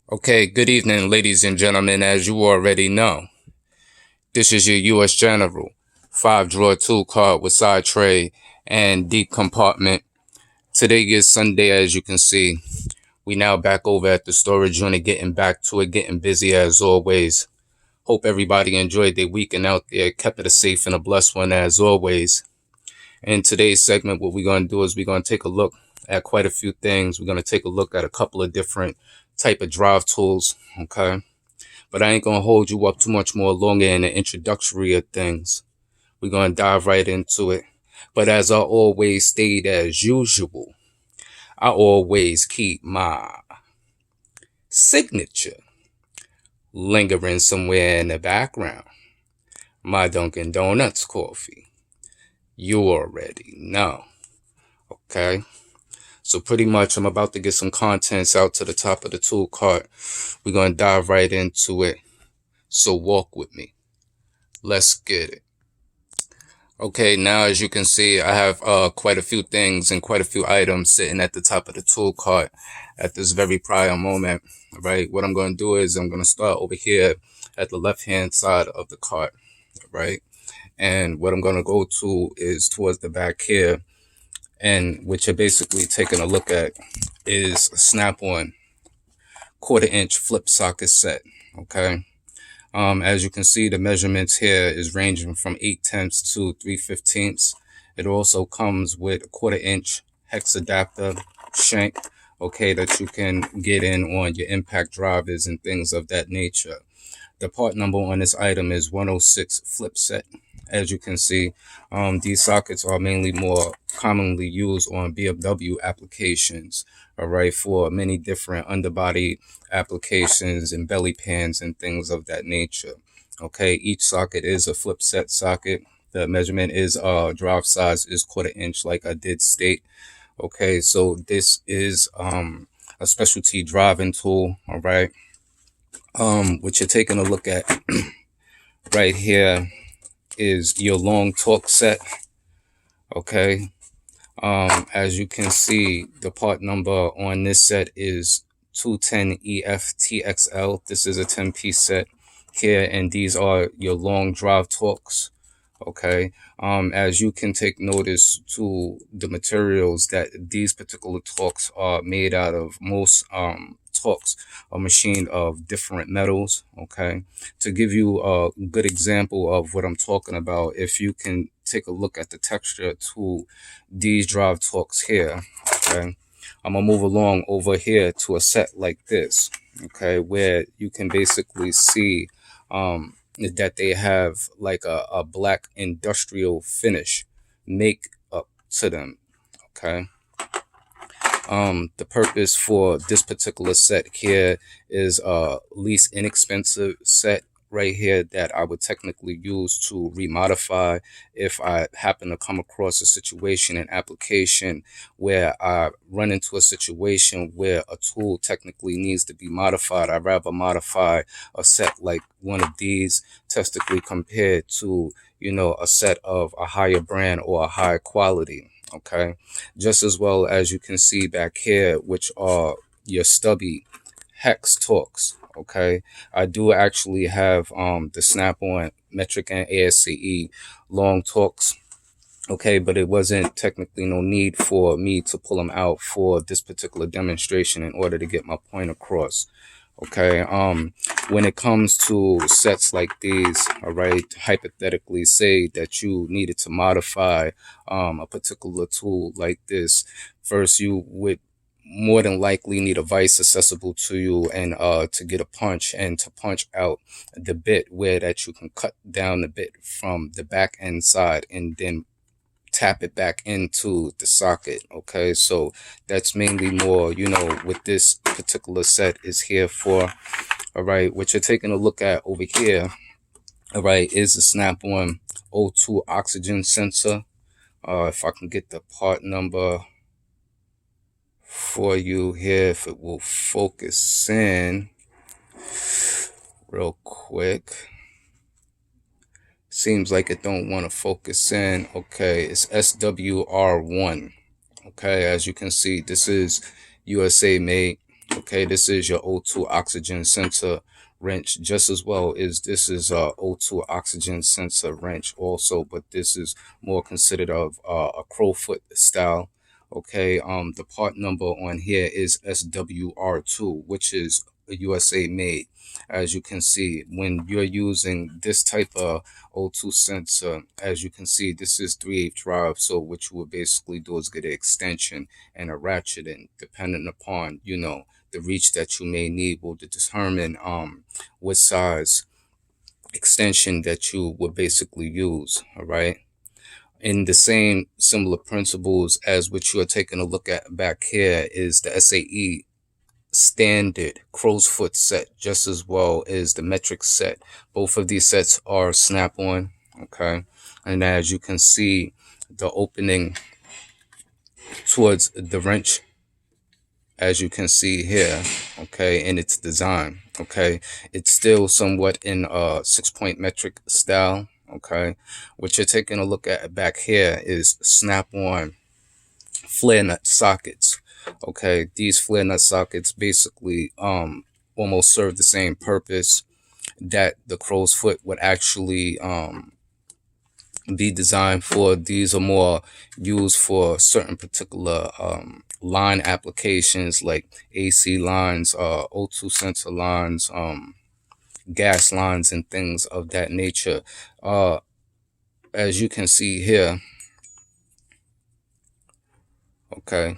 Okay, good evening, ladies and gentlemen. As you already know, this is your U.S. General 5-drawer tool card with side tray and deep compartment. Today is Sunday, as you can see. We now back over at the storage unit, getting back to it, getting busy as always. Hope everybody enjoyed their weekend out there, kept it a safe and a blessed one as always. In today's segment, what we're going to do is we're going to take a look at quite a few things. We're going to take a look at a couple of different type of drive tools, okay? But I ain't going to hold you up too much more longer in the introductory of things. We're going to dive right into it. But as I always state, as usual, I always keep my signature lingering somewhere in the background. My Dunkin' Donuts coffee. You already know. Okay? So pretty much I'm about to get some contents out to the top of the tool cart. We're going to dive right into it. So walk with me. Let's get it. Okay, now as you can see, I have quite a few things and quite a few items sitting at the top of the tool cart at this very prior moment, right? What I'm going to do is I'm going to start over here at the left-hand side of the cart, right? And what I'm going to go to is towards the back here, and what you're basically taking a look at is a snap-on 1/4-inch flip socket set, okay? As you can see, the measurements here is ranging from 8/10 to 3/15. It also comes with a 1/4-inch hex adapter shank, okay, that you can get in on your impact drivers and things of that nature. The part number on this item is 106 flip set. As you can see, these sockets are mainly more commonly used on BMW applications, all right, for many different underbody applications and belly pans and things of that nature. Okay, each socket is a flip set socket. The measurement is drive size is 1/4 inch, like I did state. Okay, so this is a specialty driving tool, all right. What you're taking a look at right here is your long torque set. Okay, as you can see, the part number on this set is 210EFTXL. This is a 10-piece set here, and these are your long drive torques. Okay, as you can take notice to the materials that these particular torques are made out of, most torques are machined of different metals. Okay, to give you a good example of what I'm talking about, if you can take a look at the texture to these drive torques here, okay, I'm gonna move along over here to a set like this, okay, where you can basically see that they have like a black industrial finish make up to them. Okay, the purpose for this particular set here is least inexpensive set right here that I would technically use to remodify if I happen to come across a situation and application where I run into a situation where a tool technically needs to be modified. I'd rather modify a set like one of these technically compared to, you know, a set of a higher brand or a higher quality. Okay, just as well as you can see back here, which are your stubby hex torques. Okay, I do actually have the snap-on metric and ASCE long torques. Okay, but it wasn't technically no need for me to pull them out for this particular demonstration in order to get my point across. Okay, when it comes to sets like these, all right, hypothetically say that you needed to modify a particular tool like this, first you would more than likely need a vise accessible to you, and to get a punch and to punch out the bit where that you can cut down the bit from the back end side and then tap it back into the socket. Okay, so that's mainly more, you know, what this particular set is here for. All right, what you're taking a look at over here, all right, is a snap-on O2 oxygen sensor. If I can get the part number for you here, if it will focus in real quick. Seems like it don't want to focus in. Okay, it's SWR1. Okay, as you can see, this is USA made. Okay, this is your O2 oxygen sensor wrench, just as well as this is a O2 oxygen sensor wrench also, but this is more considered of a crowfoot style. Okay, the part number on here is SWR2, which is a USA made. As you can see, when you're using this type of O2 sensor, as you can see, this is 3/8 drive. So what you would basically do is get an extension and a ratcheting, depending upon, the reach that you may need will determine what size extension that you would basically use. All right. In the same similar principles as what you are taking a look at back here is the SAE standard crow's foot set, just as well as the metric set. Both of these sets are snap-on. Okay. And as you can see, the opening towards the wrench, as you can see here, okay, in its design, okay, it's still somewhat in a 6-point metric style. Okay, what you're taking a look at back here is snap-on flare nut sockets. Okay, these flare nut sockets basically almost serve the same purpose that the crow's foot would actually be designed for. These are more used for certain particular line applications like AC lines, O2 sensor lines, gas lines, and things of that nature. As you can see here, okay,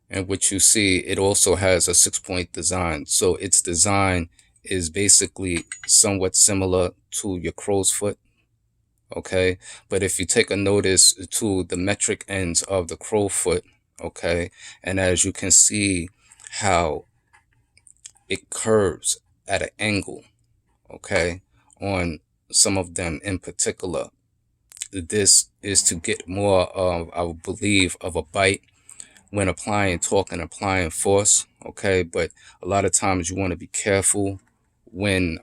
and what you see, it also has a 6-point design. So its design is basically somewhat similar to your crow's foot. Okay, but if you take a notice to the metric ends of the crow foot, okay, and as you can see how it curves at an angle, okay, on some of them in particular, this is to get more of, I would believe, of a bite when applying torque and applying force. Okay, but a lot of times you want to be careful when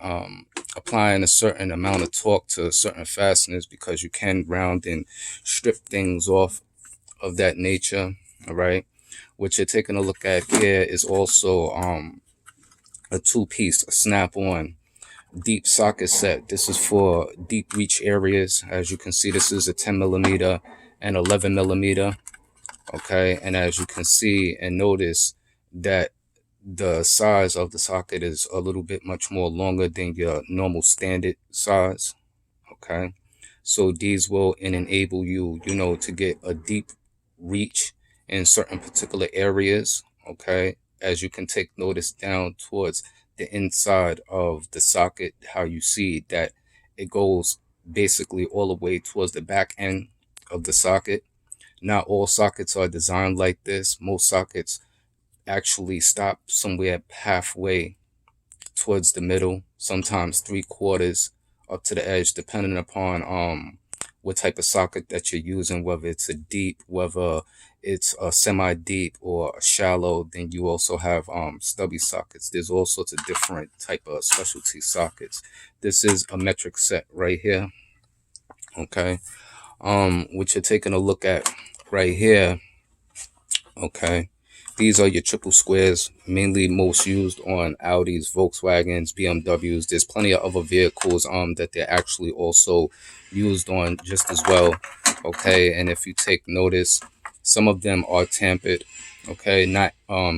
applying a certain amount of torque to certain fasteners, because you can round and strip things off of that nature. All right, what you're taking a look at here is also a 2-piece snap-on deep socket set. This is for deep reach areas. As you can see, this is a 10mm and 11mm. Okay, and as you can see and notice that the size of the socket is a little bit much more longer than your normal standard size. Okay, so these will enable you, to get a deep reach in certain particular areas. Okay, as you can take notice down towards the inside of the socket, how you see that it goes basically all the way towards the back end of the socket. Not all sockets are designed like this. Most sockets actually stop somewhere halfway towards the middle, sometimes 3/4 up to the edge, depending upon what type of socket that you're using, whether it's a deep, whether it's a semi-deep or a shallow. Then you also have stubby sockets. There's all sorts of different type of specialty sockets. This is a metric set right here. Okay, what you're taking a look at right here. Okay, these are your triple squares, mainly most used on Audis, Volkswagens, BMWs. There's plenty of other vehicles that they're actually also used on just as well. Okay, and if you take notice, some of them are tampered. Okay, not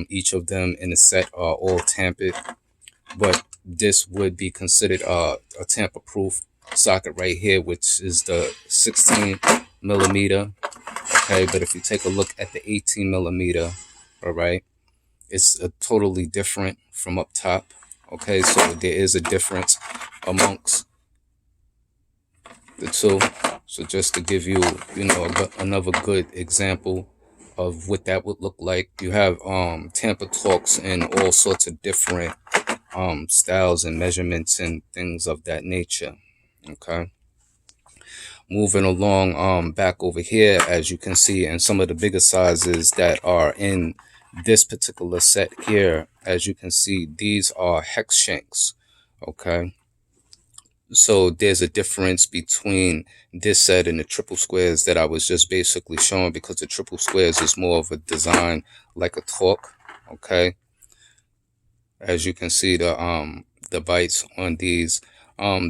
each of them in the set are all tampered, but this would be considered a tamper proof socket right here, which is the 16mm. Okay, but if you take a look at the 18mm, all right, it's a totally different from up top. Okay, so there is a difference amongst the two. So just to give you, another good example of what that would look like, you have tamper torques in all sorts of different styles and measurements and things of that nature. Okay. Moving along, back over here, as you can see, and some of the bigger sizes that are in this particular set here, as you can see, these are hex shanks. Okay, so there's a difference between this set and the triple squares that I was just basically showing, because the triple squares is more of a design like a torque. Okay, As you can see, the bites on these.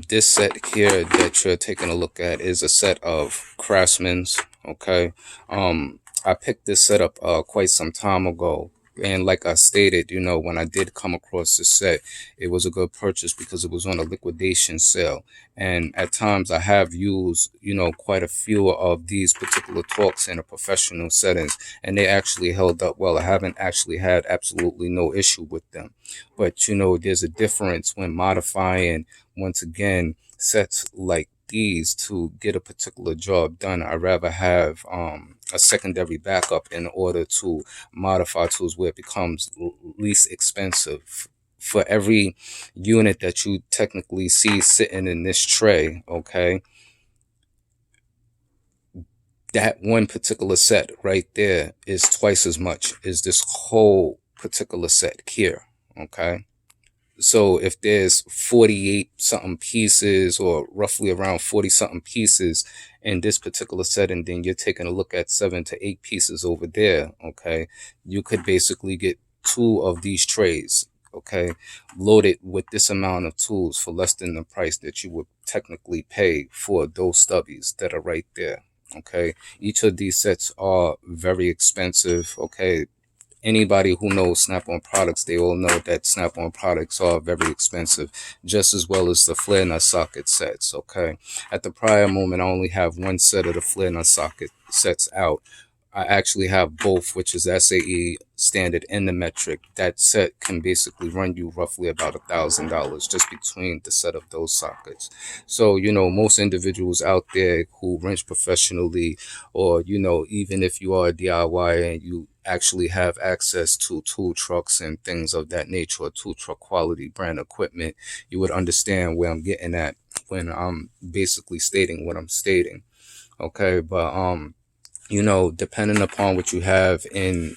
This set here that you're taking a look at is a set of Craftsman's. Okay. I picked this set up quite some time ago. And like I stated, when I did come across this set, it was a good purchase because it was on a liquidation sale. And at times I have used, quite a few of these particular talks in a professional settings, and they actually held up well. I haven't actually had absolutely no issue with them. But there's a difference when modifying, once again, sets like these to get a particular job done. I'd rather have a secondary backup in order to modify tools where it becomes least expensive. For every unit that you technically see sitting in this tray, okay, that one particular set right there is twice as much as this whole particular set here, okay? So if there's 48 something pieces, or roughly around 40 something pieces in this particular set, and then you're taking a look at 7 to 8 pieces over there, okay, you could basically get 2 of these trays, okay, loaded with this amount of tools for less than the price that you would technically pay for those stubbies that are right there. Okay, each of these sets are very expensive. Okay, anybody who knows Snap-on products, they all know that Snap-on products are very expensive, just as well as the flare nut socket sets. Okay, at the prior moment, I only have one set of the flare nut socket sets out. I actually have both, which is SAE standard and the metric. That set can basically run you roughly about $1,000 just between the set of those sockets. So, most individuals out there who wrench professionally, or, even if you are a DIY and you actually have access to tool trucks and things of that nature, or tool truck quality brand equipment, you would understand where I'm getting at when I'm basically stating what I'm stating. Okay, but depending upon what you have in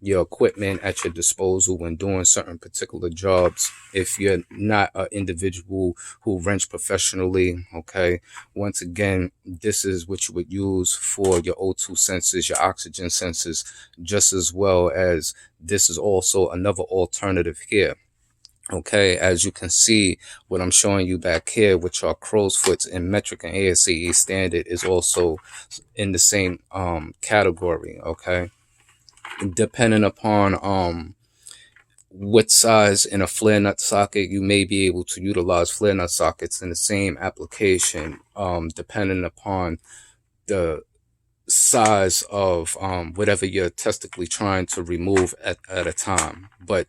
your equipment at your disposal when doing certain particular jobs, if you're not an individual who wrench professionally, okay, once again, this is what you would use for your O2 sensors, your oxygen sensors, just as well as this is also another alternative here. Okay, as you can see, what I'm showing you back here, which are crow's foots in metric and ASCE standard, is also in the same category. Okay, depending upon what size in a flare nut socket, you may be able to utilize flare nut sockets in the same application, depending upon the size of whatever you're testically trying to remove at a time. But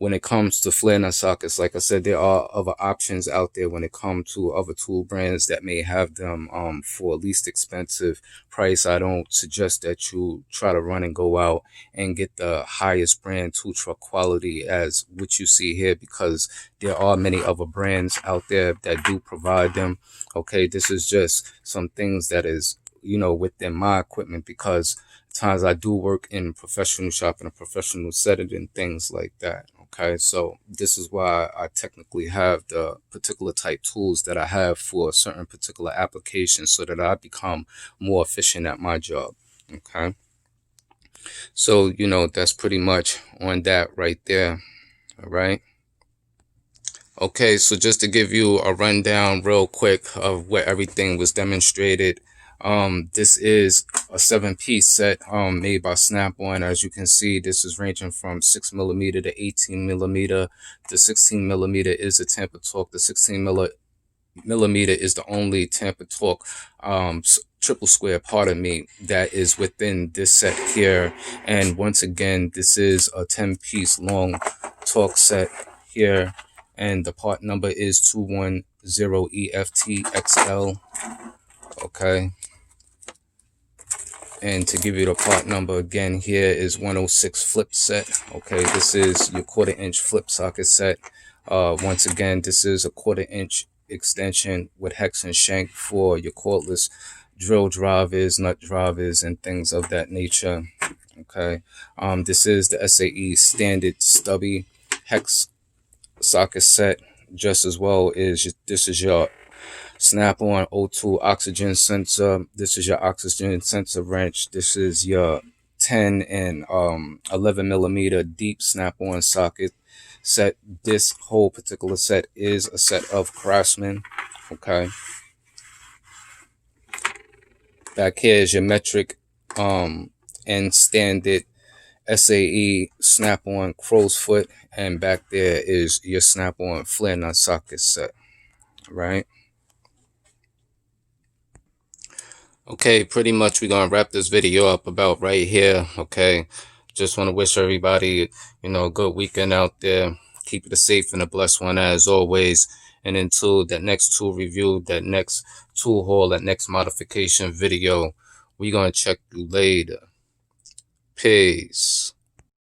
when it comes to flare nut sockets, like I said, there are other options out there when it comes to other tool brands that may have them for least expensive price. I don't suggest that you try to run and go out and get the highest brand tool truck quality as what you see here, because there are many other brands out there that do provide them. Okay, this is just some things that is within my equipment, because times I do work in professional shop, in a professional setting and things like that. Okay, so this is why I technically have the particular type tools that I have for certain particular applications, so that I become more efficient at my job. Okay, so that's pretty much on that right there. All right. Okay, so just to give you a rundown real quick of where everything was demonstrated, this is a 7-piece set made by Snap-on. As you can see, this is ranging from 6mm to 18mm. The 16mm is a tamper torque. The 16mm is the only tamper torque triple square, pardon me, that is within this set here. And once again, this is a 10-piece long torque set here, and the part number is 210EFTXL. Okay, and to give you the part number again, here is 106 flip set. Okay, this is your 1/4 inch flip socket set. Once again, this is a 1/4 inch extension with hex and shank for your cordless drill drivers, nut drivers, and things of that nature. Okay, this is the SAE standard stubby hex socket set, just as well as this is your Snap-on O2 oxygen sensor. This is your oxygen sensor wrench. This is your 10 and 11 millimeter deep snap-on socket set. This whole particular set is a set of Craftsman. Okay, back here is your metric and standard SAE snap-on crow's foot, and back there is your snap-on flare nut socket set. Right. Okay, pretty much we're gonna wrap this video up about right here. Okay, just want to wish everybody, a good weekend out there. Keep it a safe and a blessed one as always. And until that next tool review, that next tool haul, that next modification video, we're gonna check you later. Peace.